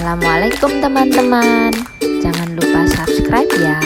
Assalamualaikum teman-teman. Jangan lupa subscribe ya.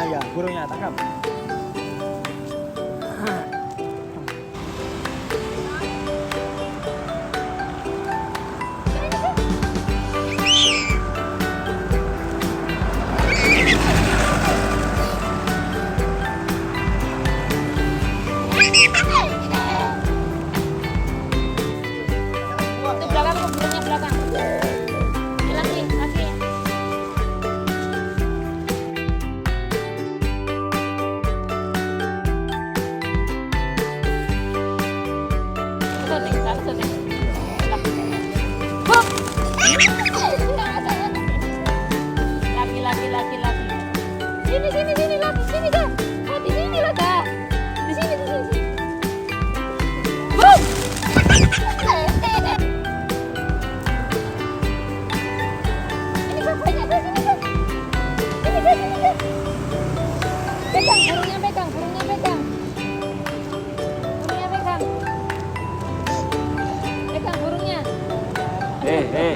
Ya, burungnya tangkap. Di belakang, burungnya belakang. Lagi, lagi. Laki. Sini, laki, sini dah. Oh, di sini lah dah. Di sini. Boom! Ini bapaknya dah, sini dah. Sini dah. Pegang, burungnya pegang. Pegang burungnya. Eh.